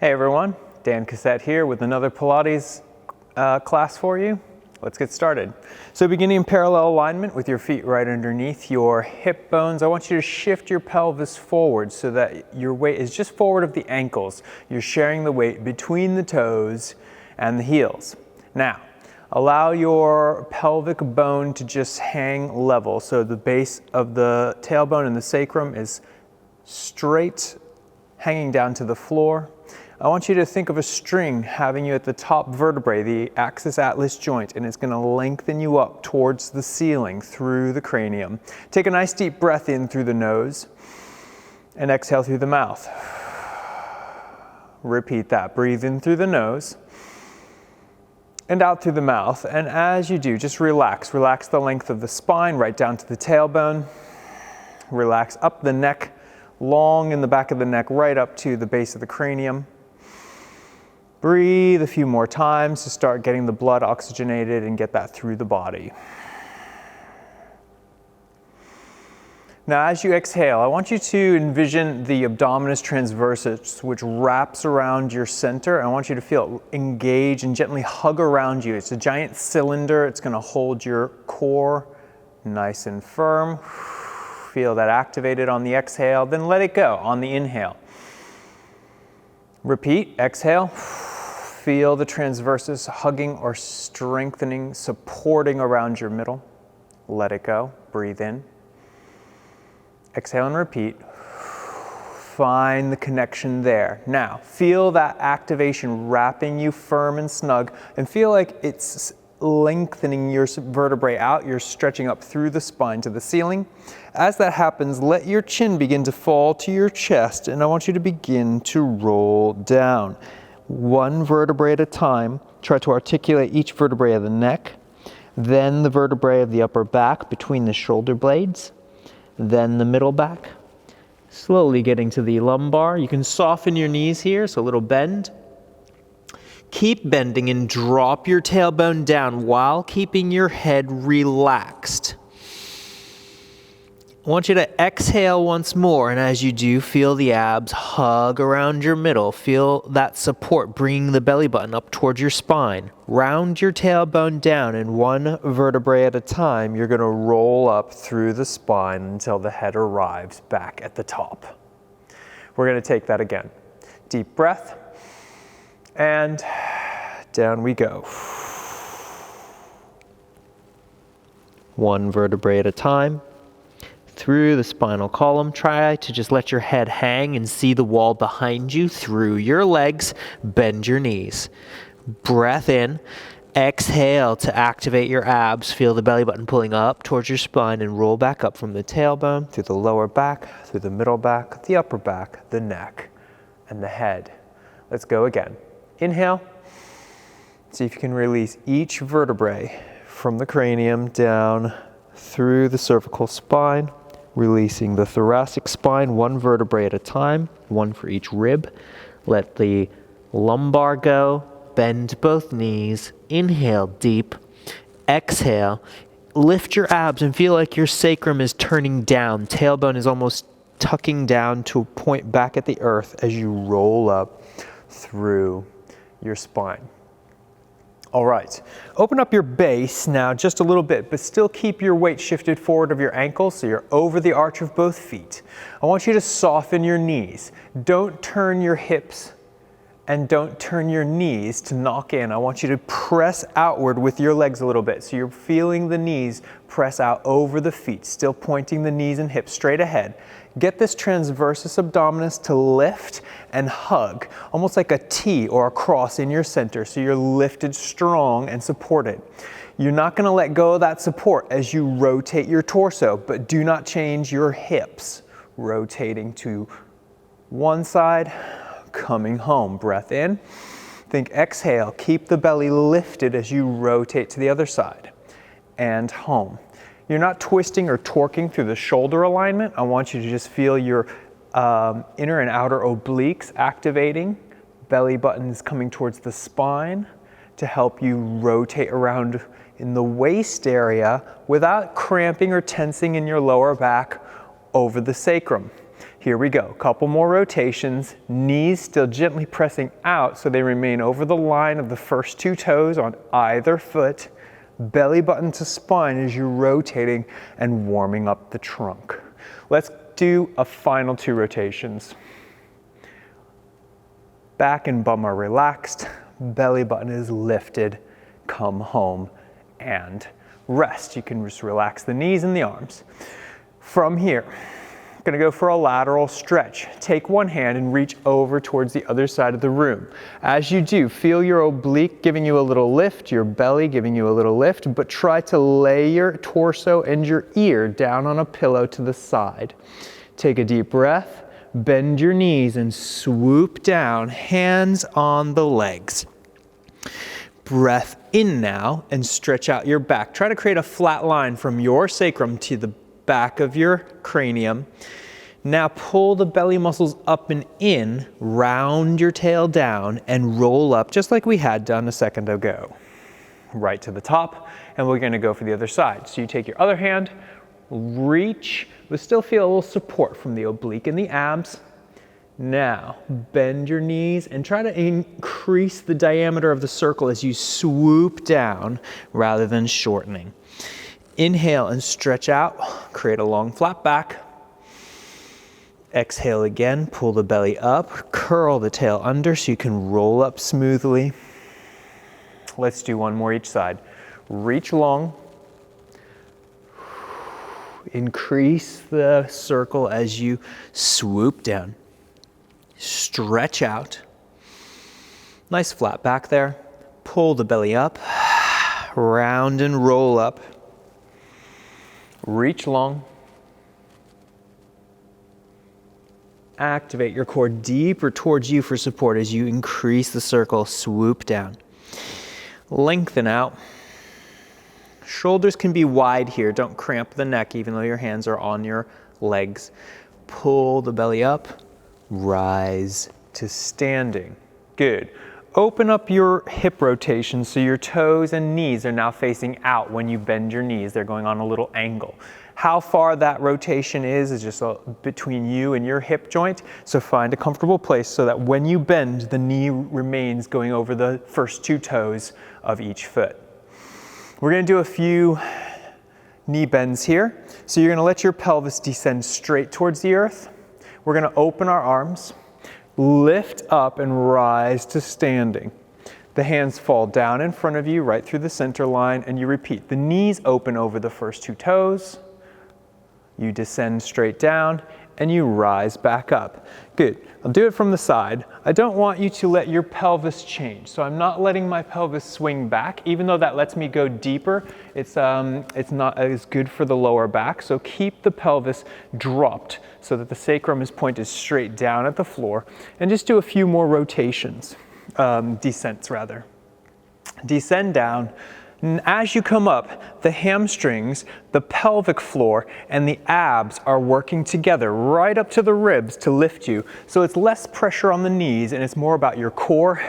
Hey everyone, Dan Cassette here with another Pilates class for you. Let's get started. So beginning in parallel alignment with your feet right underneath your hip bones, I want you to shift your pelvis forward so that your weight is just forward of the ankles. You're sharing the weight between the toes and the heels. Now, allow your pelvic bone to just hang level. So the base of the tailbone and the sacrum is straight, hanging down to the floor. I want you to think of a string having you at the top vertebrae, the axis atlas joint, and it's going to lengthen you up towards the ceiling through the cranium. Take a nice deep breath in through the nose and exhale through the mouth. Repeat that. Breathe in through the nose and out through the mouth. And as you do, just relax. Relax the length of the spine right down to the tailbone. Relax up the neck, long in the back of the neck, right up to the base of the cranium. Breathe a few more times to start getting the blood oxygenated and get that through the body. Now as you exhale, I want you to envision the abdominis transversus, which wraps around your center. I want you to feel it engage and gently hug around you. It's a giant cylinder. It's going to hold your core nice and firm. Feel that activated on the exhale, then let it go on the inhale. Repeat, exhale. Feel the transversus hugging or strengthening, supporting around your middle. Let it go. Breathe in. Exhale and repeat. Find the connection there. Now, feel that activation wrapping you firm and snug, and feel like it's lengthening your vertebrae out. You're stretching up through the spine to the ceiling. As that happens, let your chin begin to fall to your chest, and I want you to begin to roll down. One vertebrae at a time. Try to articulate each vertebrae of the neck, then the vertebrae of the upper back between the shoulder blades, then the middle back. Slowly getting to the lumbar. You can soften your knees here, so a little bend. Keep bending and drop your tailbone down while keeping your head relaxed. I want you to exhale once more, and as you do, feel the abs hug around your middle. Feel that support bringing the belly button up towards your spine. Round your tailbone down, and one vertebrae at a time, you're going to roll up through the spine until the head arrives back at the top. We're going to take that again. Deep breath. And down we go. One vertebrae at a time. Through the spinal column, try to just let your head hang and see the wall behind you. Through your legs, bend your knees. Breath in. Exhale to activate your abs. Feel the belly button pulling up towards your spine and roll back up from the tailbone, through the lower back, through the middle back, the upper back, the neck, and the head. Let's go again. Inhale. See if you can release each vertebrae from the cranium down through the cervical spine, releasing the thoracic spine one vertebrae at a time, one for each rib. Let the lumbar go. Bend both knees. Inhale deep. Exhale. Lift your abs and feel like your sacrum is turning down. Tailbone is almost tucking down to a point back at the earth as you roll up through your spine. All right, open up your base now just a little bit, but still keep your weight shifted forward of your ankles so you're over the arch of both feet. I want you to soften your knees. Don't turn your hips and don't turn your knees to knock in. I want you to press outward with your legs a little bit so you're feeling the knees press out over the feet, still pointing the knees and hips straight ahead. Get this transversus abdominis to lift and hug, almost like a T or a cross in your center, so you're lifted strong and supported. You're not going to let go of that support as you rotate your torso, but do not change your hips. Rotating to one side, coming home. Breath in. Think exhale. Keep the belly lifted as you rotate to the other side. And home. You're not twisting or torquing through the shoulder alignment. I want you to just feel your inner and outer obliques activating. Belly button is coming towards the spine to help you rotate around in the waist area without cramping or tensing in your lower back over the sacrum. Here we go, couple more rotations, knees still gently pressing out so they remain over the line of the first 2 toes on either foot. Belly button to spine as you're rotating and warming up the trunk. Let's do a final 2 rotations. Back and bum are relaxed, belly button is lifted, come home and rest. You can just relax the knees and the arms. From here, going to go for a lateral stretch. Take one hand and reach over towards the other side of the room. As you do, feel your oblique giving you a little lift, your belly giving you a little lift, but try to lay your torso and your ear down on a pillow to the side. Take a deep breath, bend your knees and swoop down, hands on the legs. Breath in now and stretch out your back. Try to create a flat line from your sacrum to the back of your cranium. Now pull the belly muscles up and in, round your tail down and roll up just like we had done a second ago. Right to the top, and we're going to go for the other side. So you take your other hand, reach, but still feel a little support from the oblique and the abs. Now bend your knees and try to increase the diameter of the circle as you swoop down rather than shortening. Inhale and stretch out, create a long flat back. Exhale again, pull the belly up, curl the tail under so you can roll up smoothly. Let's do one more each side. Reach long. Increase the circle as you swoop down. Stretch out. Nice flat back there. Pull the belly up, round and roll up. Reach long. Activate your core deeper towards you for support as you increase the circle, swoop down. Lengthen out. Shoulders can be wide here. Don't cramp the neck even though your hands are on your legs. Pull the belly up, rise to standing. Good. Open up your hip rotation so your toes and knees are now facing out when you bend your knees. They're going on a little angle. How far that rotation is just between you and your hip joint. So find a comfortable place so that when you bend, the knee remains going over the first 2 toes of each foot. We're going to do a few knee bends here. So you're going to let your pelvis descend straight towards the earth. We're going to open our arms, lift up and rise to standing. The hands fall down in front of you, right through the center line, and you repeat. The knees open over the first 2 toes. You descend straight down and you rise back up. Good. I'll do it from the side. I don't want you to let your pelvis change. So I'm not letting my pelvis swing back, even though that lets me go deeper. It's not as good for the lower back. So keep the pelvis dropped so that the sacrum is pointed straight down at the floor. And just do a few more rotations, descents rather. Descend down. And as you come up, the hamstrings, the pelvic floor, and the abs are working together right up to the ribs to lift you. So it's less pressure on the knees and it's more about your core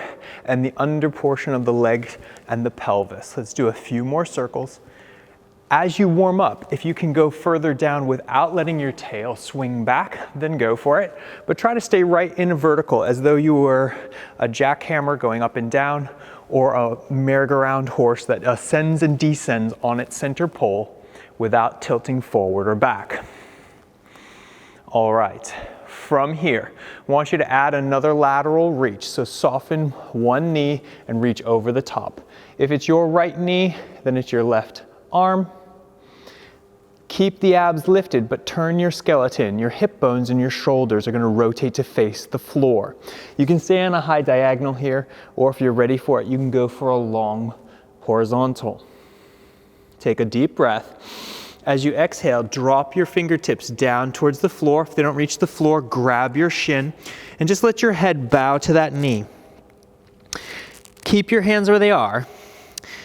and the under portion of the legs and the pelvis. Let's do a few more circles. As you warm up, if you can go further down without letting your tail swing back, then go for it. But try to stay right in a vertical as though you were a jackhammer going up and down, or a merry-go-round horse that ascends and descends on its center pole without tilting forward or back. All right, from here, I want you to add another lateral reach. So soften one knee and reach over the top. If it's your right knee, then it's your left arm. Keep the abs lifted, but turn your skeleton. Your hip bones and your shoulders are going to rotate to face the floor. You can stay on a high diagonal here, or if you're ready for it, you can go for a long horizontal. Take a deep breath. As you exhale, drop your fingertips down towards the floor. If they don't reach the floor, grab your shin and just let your head bow to that knee. Keep your hands where they are.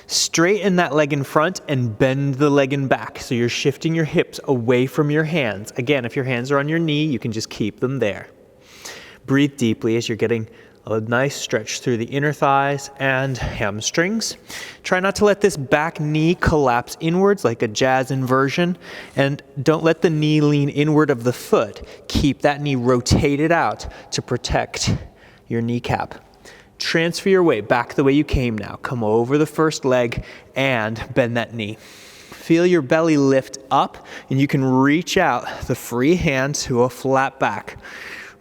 Straighten that leg in front and bend the leg in back. So you're shifting your hips away from your hands. Again, if your hands are on your knee, you can just keep them there. Breathe deeply as you're getting A nice stretch through the inner thighs and hamstrings. Try not to let this back knee collapse inwards like a jazz inversion, and don't let the knee lean inward of the foot. Keep that knee rotated out to protect your kneecap. Transfer your weight back the way you came now. Come over the first leg and bend that knee. Feel your belly lift up, and you can reach out the free hand to a flat back.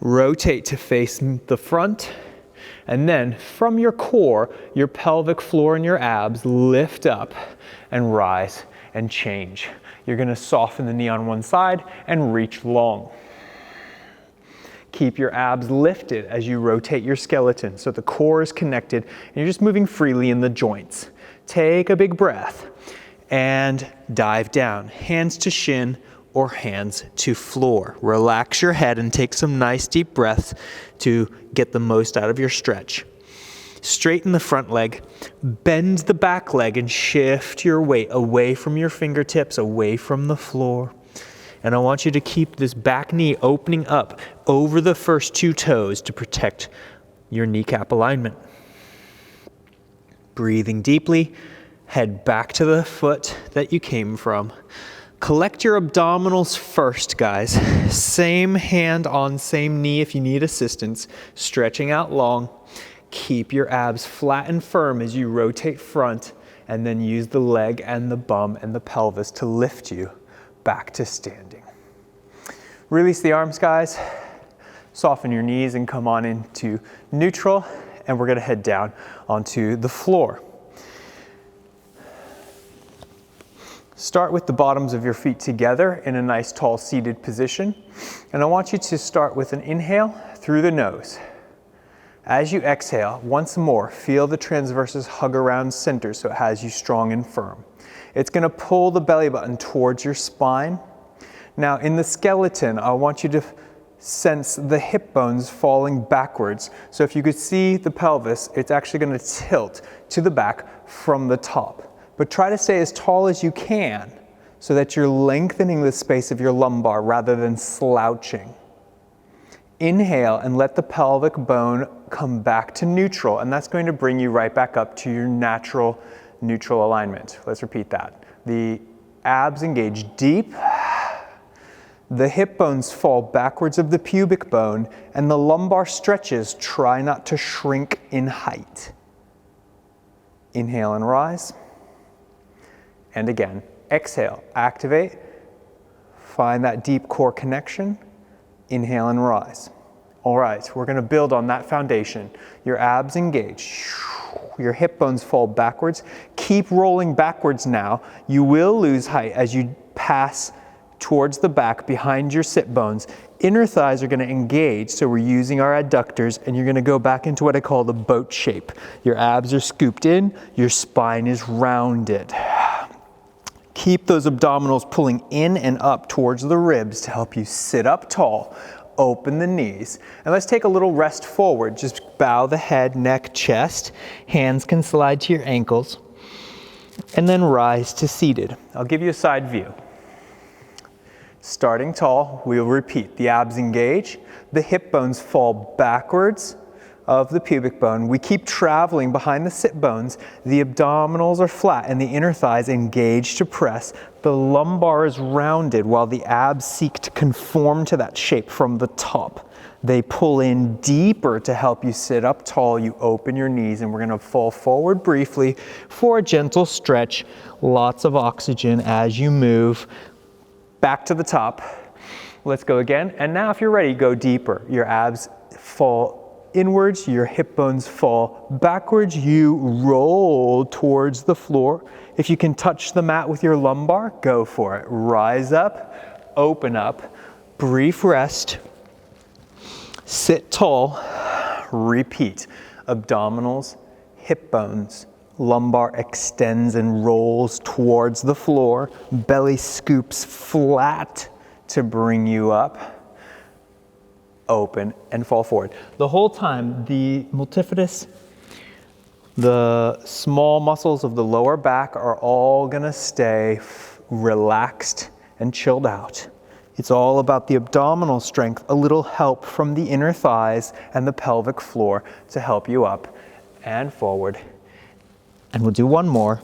Rotate to face the front. And then from your core, your pelvic floor and your abs lift up and rise and change. You're going to soften the knee on one side and reach long. Keep your abs lifted as you rotate your skeleton so the core is connected and you're just moving freely in the joints. Take a big breath and dive down, hands to shin or hands to floor. Relax your head and take some nice deep breaths to get the most out of your stretch. Straighten the front leg, bend the back leg and shift your weight away from your fingertips, away from the floor. And I want you to keep this back knee opening up over the first two toes to protect your kneecap alignment. Breathing deeply, head back to the foot that you came from. Collect your abdominals first, guys. Same hand on same knee if you need assistance. Stretching out long. Keep your abs flat and firm as you rotate front, and then use the leg and the bum and the pelvis to lift you back to standing. Release the arms, guys. Soften your knees and come on into neutral, and we're gonna head down onto the floor. Start with the bottoms of your feet together in a nice tall seated position. And I want you to start with an inhale through the nose. As you exhale, once more, feel the transverses hug around center so it has you strong and firm. It's going to pull the belly button towards your spine. Now in the skeleton, I want you to sense the hip bones falling backwards. So if you could see the pelvis, it's actually going to tilt to the back from the top. But try to stay as tall as you can so that you're lengthening the space of your lumbar rather than slouching. Inhale and let the pelvic bone come back to neutral, and that's going to bring you right back up to your natural neutral alignment. Let's repeat that. The abs engage deep, the hip bones fall backwards of the pubic bone, and the lumbar stretches. Try not to shrink in height. Inhale and rise. And again, exhale, activate, find that deep core connection, inhale and rise. All right, we're gonna build on that foundation. Your abs engage, your hip bones fall backwards. Keep rolling backwards now. You will lose height as you pass towards the back behind your sit bones. Inner thighs are gonna engage, so we're using our adductors, and you're gonna go back into what I call the boat shape. Your abs are scooped in, your spine is rounded. Keep those abdominals pulling in and up towards the ribs to help you sit up tall. Open the knees. And let's take a little rest forward. Just bow the head, neck, chest. Hands can slide to your ankles. And then rise to seated. I'll give you a side view. Starting tall, we'll repeat. The abs engage. The hip bones fall backwards of the pubic bone. We keep traveling behind the sit bones. The abdominals are flat and the inner thighs engage to press. The lumbar is rounded while the abs seek to conform to that shape from the top. They pull in deeper to help you sit up tall. You open your knees, and we're going to fall forward briefly for a gentle stretch. Lots of oxygen as you move back to the top. Let's go again. And now if you're ready, go deeper. Your abs fall inwards, your hip bones fall backwards, you roll towards the floor. If you can touch the mat with your lumbar, go for it. Rise up, open up, brief rest, sit tall, repeat. Abdominals, hip bones, lumbar extends and rolls towards the floor, belly scoops flat to bring you up. Open and fall forward. The whole time, the multifidus, the small muscles of the lower back are all gonna stay relaxed and chilled out. It's all about the abdominal strength, a little help from the inner thighs and the pelvic floor to help you up and forward. And we'll do one more.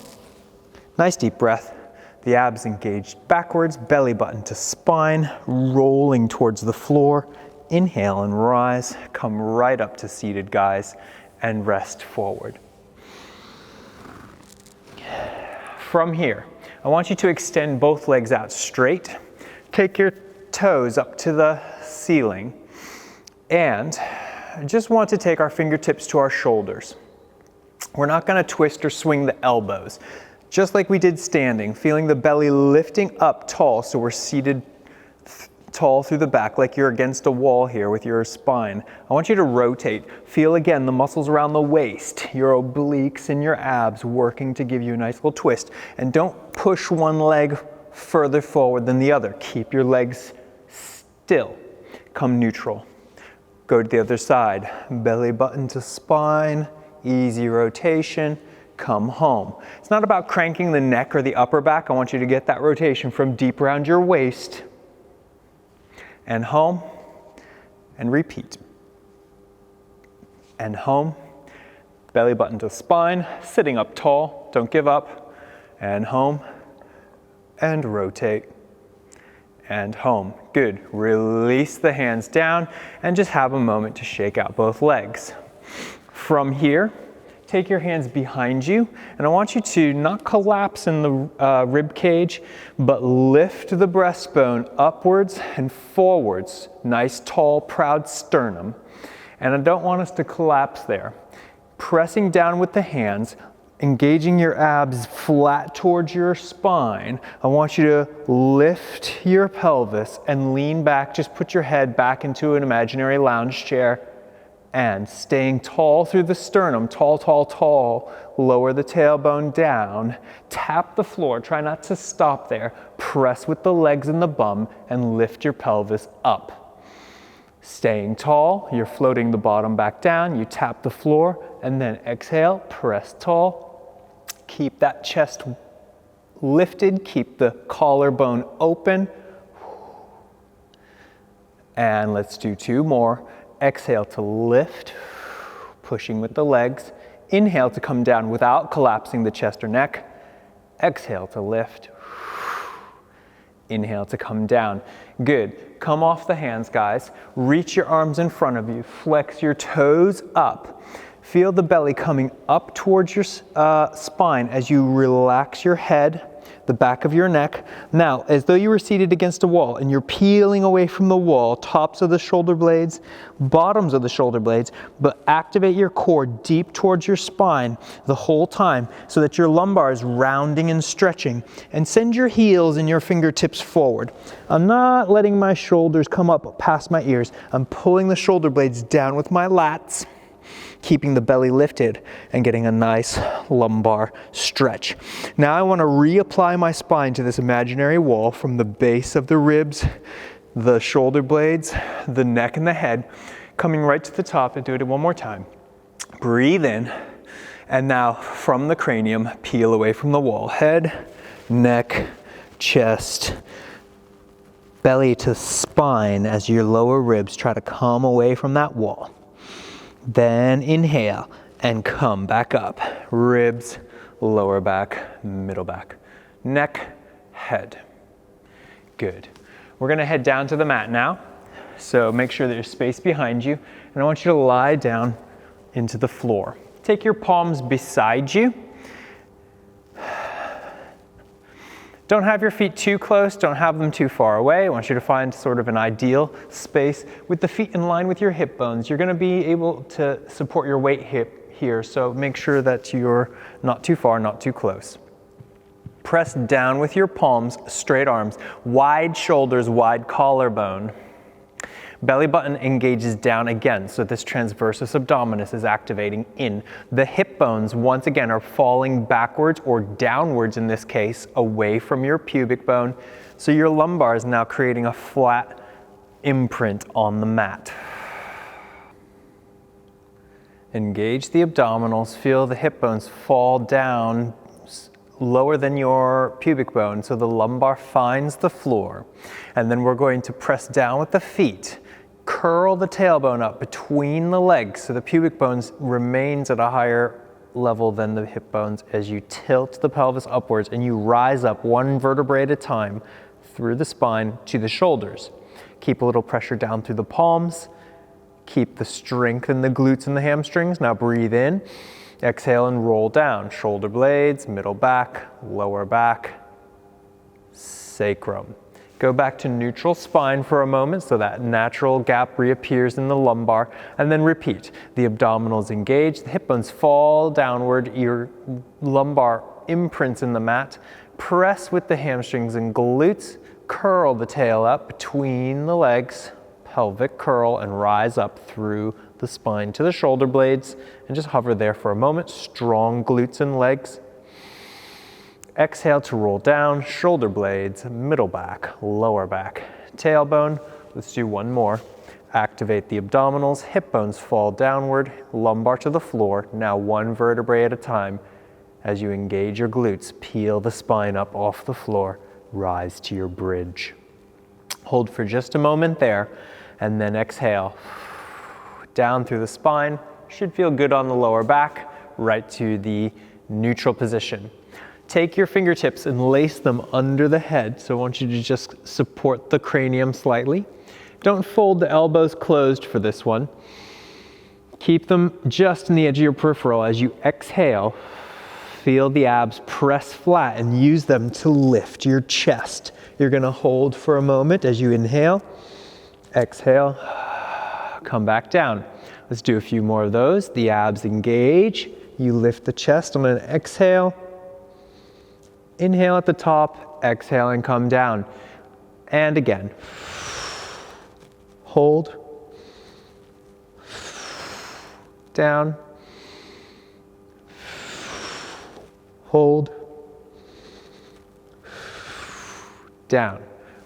Nice deep breath. The abs engaged backwards, belly button to spine, rolling towards the floor. Inhale and rise. Come right up to seated, guys, and rest forward. From here, I want you to extend both legs out straight. Take your toes up to the ceiling, and I just want to take our fingertips to our shoulders. We're not going to twist or swing the elbows, just like we did standing, feeling the belly lifting up tall so we're seated tall through the back like you're against a wall here with your spine. I want you to rotate. Feel again the muscles around the waist, your obliques and your abs working to give you a nice little twist. And don't push one leg further forward than the other. Keep your legs still. Come neutral. Go to the other side. Belly button to spine, easy rotation. Come home. It's not about cranking the neck or the upper back. I want you to get that rotation from deep around your waist and home, and repeat. And home, belly button to spine, sitting up tall, don't give up, and home, and rotate, and home. Good. Release the hands down, and just have a moment to shake out both legs. From here, take your hands behind you, and I want you to not collapse in the rib cage, but lift the breastbone upwards and forwards. Nice, tall, proud sternum. And I don't want us to collapse there. Pressing down with the hands, engaging your abs flat towards your spine. I want you to lift your pelvis and lean back. Just put your head back into an imaginary lounge chair. And staying tall through the sternum, tall, tall, tall, lower the tailbone down, tap the floor, try not to stop there, press with the legs and the bum, and lift your pelvis up. Staying tall, you're floating the bottom back down, you tap the floor, and then exhale, press tall, keep that chest lifted, keep the collarbone open, and let's do two more. Exhale to lift, pushing with the legs. Inhale to come down without collapsing the chest or neck. Exhale to lift. Inhale to come down. Good. Come off the hands, guys. Reach your arms in front of you. Flex your toes up. Feel the belly coming up towards your spine as you relax your head, the back of your neck. Now, as though you were seated against a wall and you're peeling away from the wall, tops of the shoulder blades, bottoms of the shoulder blades, but activate your core deep towards your spine the whole time so that your lumbar is rounding and stretching. And send your heels and your fingertips forward. I'm not letting my shoulders come up past my ears. I'm pulling the shoulder blades down with my lats, keeping the belly lifted and getting a nice lumbar stretch. Now I want to reapply my spine to this imaginary wall from the base of the ribs, the shoulder blades, the neck and the head, coming right to the top. And do it one more time. Breathe in, and now from the cranium, peel away from the wall. Head, neck, chest, belly to spine as your lower ribs try to come away from that wall. Then inhale and come back up. Ribs, lower back, middle back, neck, head. Good. We're going to head down to the mat now. So make sure there's space behind you. And I want you to lie down into the floor. Take your palms beside you. Don't have your feet too close, don't have them too far away. I want you to find sort of an ideal space with the feet in line with your hip bones. You're going to be able to support your weight hip here, so make sure that you're not too far, not too close. Press down with your palms, straight arms, wide shoulders, wide collarbone. Belly button engages down again, so this transversus abdominis is activating in. The hip bones, once again, are falling backwards or downwards in this case, away from your pubic bone. So your lumbar is now creating a flat imprint on the mat. Engage the abdominals, feel the hip bones fall down, lower than your pubic bone, so the lumbar finds the floor. And then we're going to press down with the feet. Curl the tailbone up between the legs so the pubic bone remains at a higher level than the hip bones as you tilt the pelvis upwards and you rise up one vertebrae at a time through the spine to the shoulders. Keep a little pressure down through the palms. Keep the strength in the glutes and the hamstrings. Now breathe in, exhale and roll down. Shoulder blades, middle back, lower back, sacrum. Go back to neutral spine for a moment so that natural gap reappears in the lumbar, and then repeat. The abdominals engage, the hip bones fall downward, your lumbar imprints in the mat. Press with the hamstrings and glutes, curl the tail up between the legs, pelvic curl, and rise up through the spine to the shoulder blades, and just hover there for a moment. Strong glutes and legs. Exhale to roll down, shoulder blades, middle back, lower back, tailbone. Let's do one more. Activate the abdominals, hip bones fall downward, lumbar to the floor. Now one vertebrae at a time. As you engage your glutes, peel the spine up off the floor, rise to your bridge. Hold for just a moment there, and then exhale. Down through the spine, should feel good on the lower back, right to the neutral position. Take your fingertips and lace them under the head. So I want you to just support the cranium slightly. Don't fold the elbows closed for this one. Keep them just in the edge of your peripheral. As you exhale, feel the abs press flat and use them to lift your chest. You're gonna hold for a moment as you inhale, exhale, come back down. Let's do a few more of those. The abs engage, you lift the chest. I'm gonna exhale. Inhale at the top, exhale and come down. And again. Hold. Down. Hold. Down.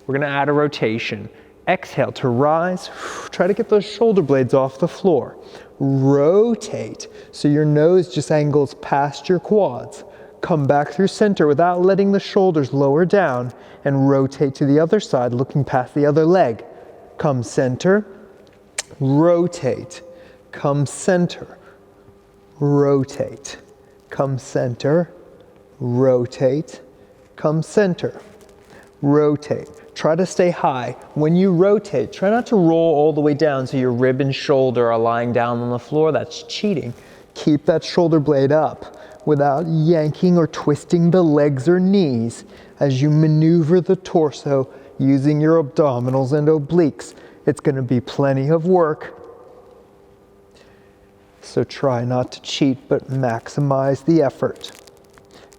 We're gonna add a rotation. Exhale to rise. Try to get those shoulder blades off the floor. Rotate so your nose just angles past your quads. Come back through center without letting the shoulders lower down, and rotate to the other side, looking past the other leg. Come center, rotate, come center, rotate, come center, rotate, come center, rotate. Try to stay high. When you rotate, try not to roll all the way down so your rib and shoulder are lying down on the floor. That's cheating. Keep that shoulder blade up without yanking or twisting the legs or knees as you maneuver the torso using your abdominals and obliques. It's going to be plenty of work. So try not to cheat, but maximize the effort.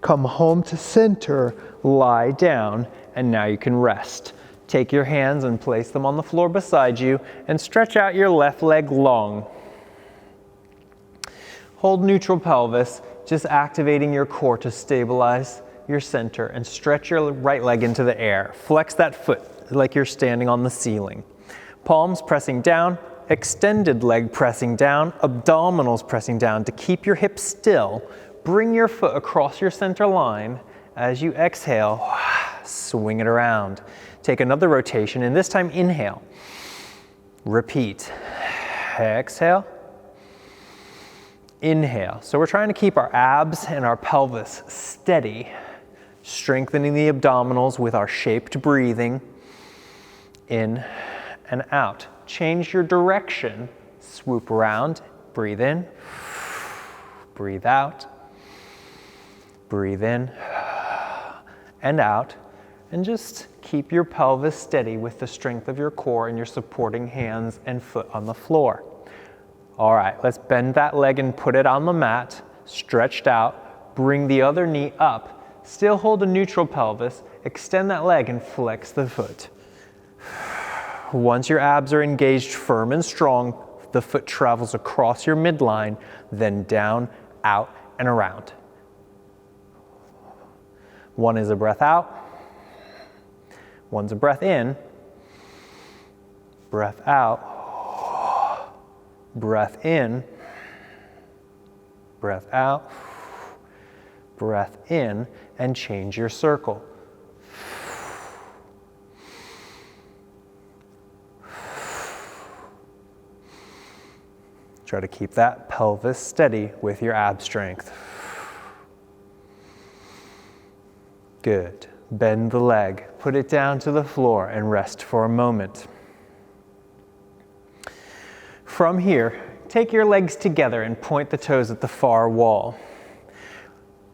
Come home to center, lie down, and now you can rest. Take your hands and place them on the floor beside you and stretch out your left leg long. Hold neutral pelvis, just activating your core to stabilize your center, and stretch your right leg into the air. Flex that foot like you're standing on the ceiling. Palms pressing down, extended leg pressing down, abdominals pressing down to keep your hips still. Bring your foot across your center line. As you exhale, swing it around. Take another rotation, and this time inhale. Repeat. Exhale. Inhale. So we're trying to keep our abs and our pelvis steady, strengthening the abdominals with our shaped breathing. In and out. Change your direction. Swoop around. Breathe in. Breathe out. Breathe in and out. And just keep your pelvis steady with the strength of your core and your supporting hands and foot on the floor. All right, let's bend that leg and put it on the mat, stretched out. Bring the other knee up. Still hold a neutral pelvis. Extend that leg and flex the foot. Once your abs are engaged firm and strong, the foot travels across your midline, then down, out, and around. One is a breath out. One's a breath in. Breath out. Breath in, breath out, Breath in and change your circle. Try to keep that pelvis steady with your ab strength. Good. Bend the leg, put it down to the floor and rest for a moment. From here, take your legs together and point the toes at the far wall.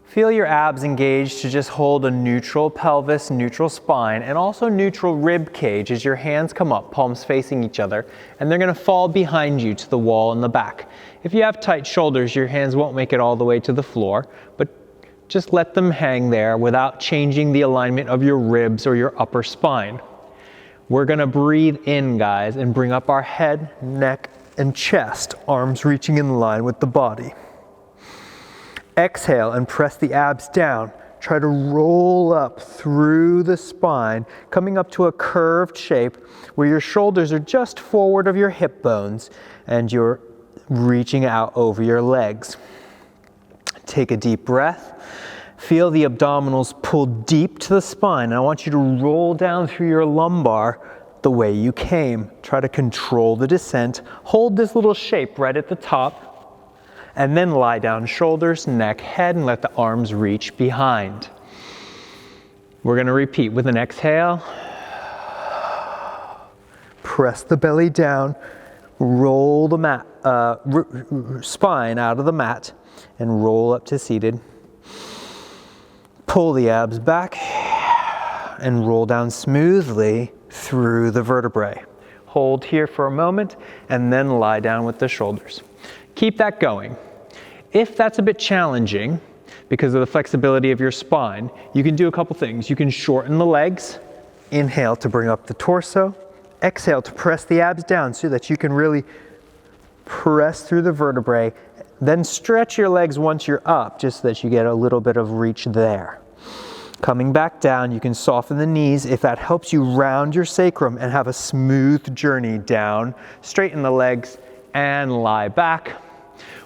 Feel your abs engaged to just hold a neutral pelvis, neutral spine, and also neutral rib cage as your hands come up, palms facing each other, and they're going to fall behind you to the wall in the back. If you have tight shoulders, your hands won't make it all the way to the floor, but just let them hang there without changing the alignment of your ribs or your upper spine. We're going to breathe in, guys, and bring up our head, neck, and chest, arms reaching in line with the body. Exhale and press the abs down. Try to roll up through the spine, coming up to a curved shape where your shoulders are just forward of your hip bones and you're reaching out over your legs. Take a deep breath. Feel the abdominals pull deep to the spine. I want you to roll down through your lumbar the way you came. Try to control the descent. Hold this little shape right at the top. And then lie down, shoulders, neck, head, and let the arms reach behind. We're going to repeat with an exhale. Press the belly down, roll the mat, spine out of the mat, and roll up to seated. Pull the abs back and roll down smoothly through the vertebrae. Hold here for a moment and then lie down with the shoulders. Keep that going. If that's a bit challenging because of the flexibility of your spine, you can do a couple things. You can shorten the legs. Inhale to bring up the torso. Exhale to press the abs down so that you can really press through the vertebrae. Then stretch your legs once you're up just so that you get a little bit of reach there. Coming back down, you can soften the knees if that helps you round your sacrum and have a smooth journey down. Straighten the legs and lie back.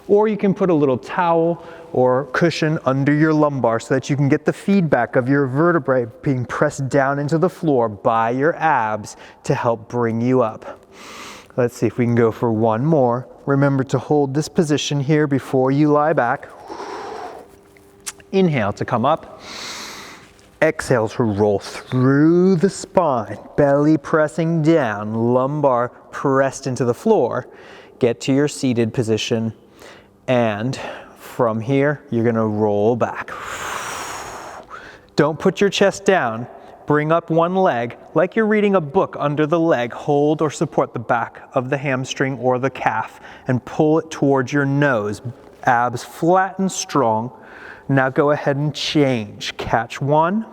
Or you can put a little towel or cushion under your lumbar so that you can get the feedback of your vertebrae being pressed down into the floor by your abs to help bring you up. Let's see if we can go for one more. Remember to hold this position here before you lie back. Inhale to come up. Exhale to roll through the spine, belly pressing down, lumbar pressed into the floor. Get to your seated position, and from here, you're going to roll back. Don't put your chest down. Bring up one leg like you're reading a book under the leg. Hold or support the back of the hamstring or the calf and pull it towards your nose. Abs flat and strong. Now go ahead and change. Catch one.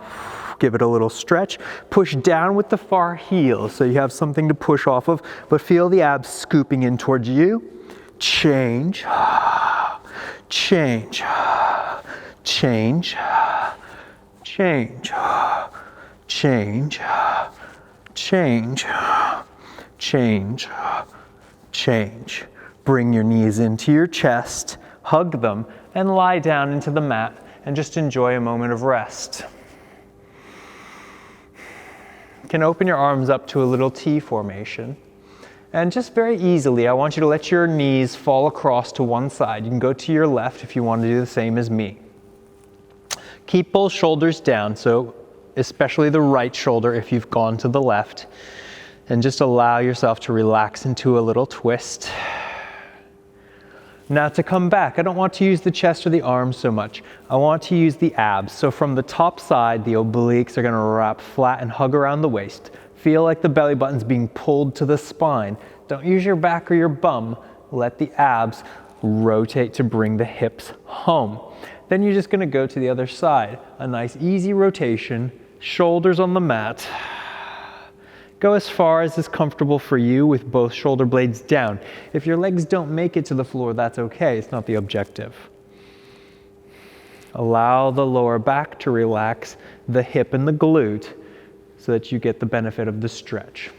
Give it a little stretch. Push down with the far heel so you have something to push off of, but feel the abs scooping in towards you. Change. Change. Change. Change. Change. Change. Change. Change. Bring your knees into your chest, hug them, and lie down into the mat and just enjoy a moment of rest. You can open your arms up to a little T formation. And just very easily, I want you to let your knees fall across to one side. You can go to your left if you want to do the same as me. Keep both shoulders down, so especially the right shoulder if you've gone to the left. And just allow yourself to relax into a little twist. Now to come back, I don't want to use the chest or the arms so much. I want to use the abs. So from the top side, the obliques are going to wrap flat and hug around the waist. Feel like the belly button's being pulled to the spine. Don't use your back or your bum. Let the abs rotate to bring the hips home. Then you're just going to go to the other side. A nice easy rotation, shoulders on the mat. Go as far as is comfortable for you with both shoulder blades down. If your legs don't make it to the floor, that's okay. It's not the objective. Allow the lower back to relax, the hip and the glute, so that you get the benefit of the stretch.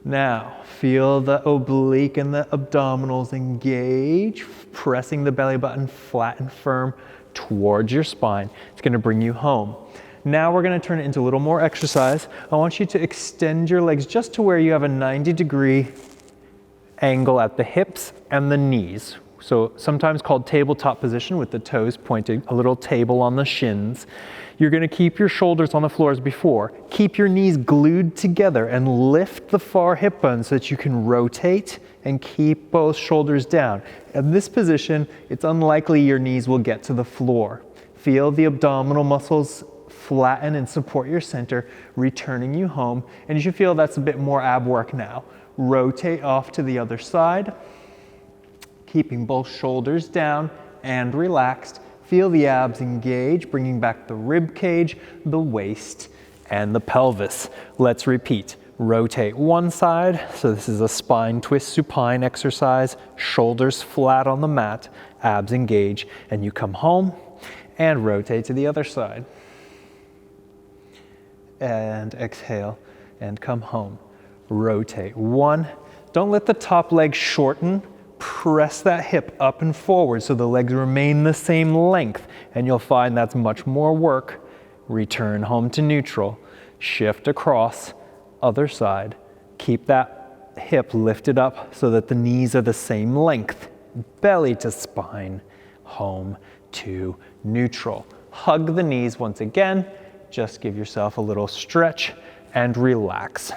Now, feel the oblique and the abdominals engage, pressing the belly button flat and firm towards your spine. It's going to bring you home. Now we're going to turn it into a little more exercise. I want you to extend your legs just to where you have a 90-degree angle at the hips and the knees. So sometimes called tabletop position with the toes pointed, a little table on the shins. You're going to keep your shoulders on the floor as before. Keep your knees glued together and lift the far hip bone so that you can rotate and keep both shoulders down. In this position, it's unlikely your knees will get to the floor. Feel the abdominal muscles flatten and support your center, returning you home. And you should feel that's a bit more ab work now. Rotate off to the other side, keeping both shoulders down and relaxed. Feel the abs engage, bringing back the rib cage, the waist, and the pelvis. Let's repeat. Rotate one side. So this is a spine twist supine exercise. Shoulders flat on the mat, abs engage, and you come home and rotate to the other side. And exhale and come home. Rotate. One. Don't let the top leg shorten. Press that hip up and forward so the legs remain the same length, and you'll find that's much more work. Return home to neutral. Shift across, other side. Keep that hip lifted up so that the knees are the same length. Belly to spine, home to neutral. Hug the knees once again. Just give yourself a little stretch and relax.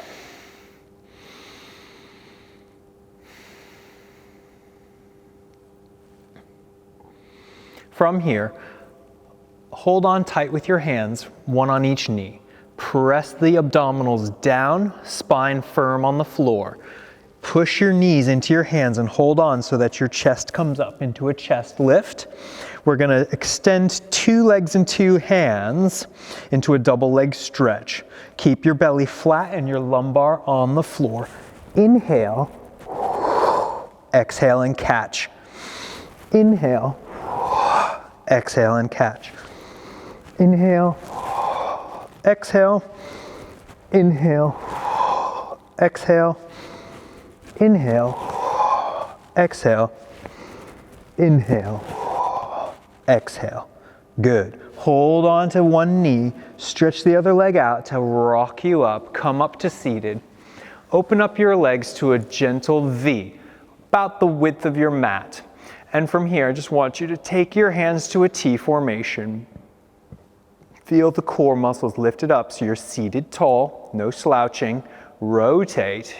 From here, hold on tight with your hands, one on each knee. Press the abdominals down, spine firm on the floor. Push your knees into your hands and hold on so that your chest comes up into a chest lift. We're going to extend two legs and two hands into a double leg stretch. Keep your belly flat and your lumbar on the floor. Inhale, exhale and catch. Inhale, exhale and catch. Inhale, exhale, inhale, exhale, inhale, exhale, inhale, exhale. Good. Hold on to one knee, stretch the other leg out to rock you up, come up to seated. Open up your legs to a gentle V, about the width of your mat. And from here, I just want you to take your hands to a T formation. Feel the core muscles lifted up so you're seated tall, no slouching. Rotate.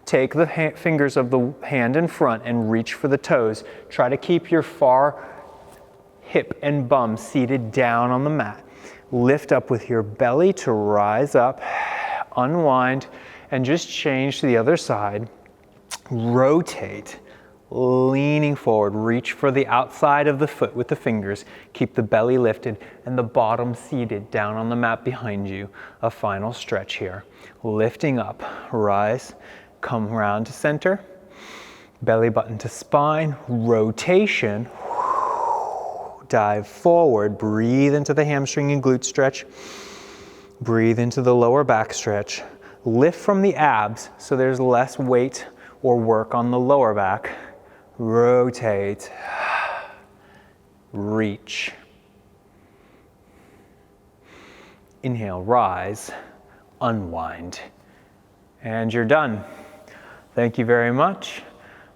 Take the fingers of the hand in front and reach for the toes. Try to keep your far hip and bum seated down on the mat. Lift up with your belly to rise up, unwind, and just change to the other side. Rotate. Leaning forward, reach for the outside of the foot with the fingers. Keep the belly lifted and the bottom seated down on the mat behind you. A final stretch here. Lifting up, rise, come around to center. Belly button to spine, rotation. Dive forward, breathe into the hamstring and glute stretch. Breathe into the lower back stretch. Lift from the abs so there's less weight or work on the lower back. Rotate, reach. Inhale, rise, unwind. And you're done. Thank you very much.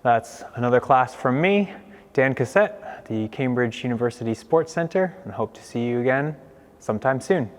That's another class from me, Dan Cassette, the Cambridge University Sports Center, and hope to see you again sometime soon.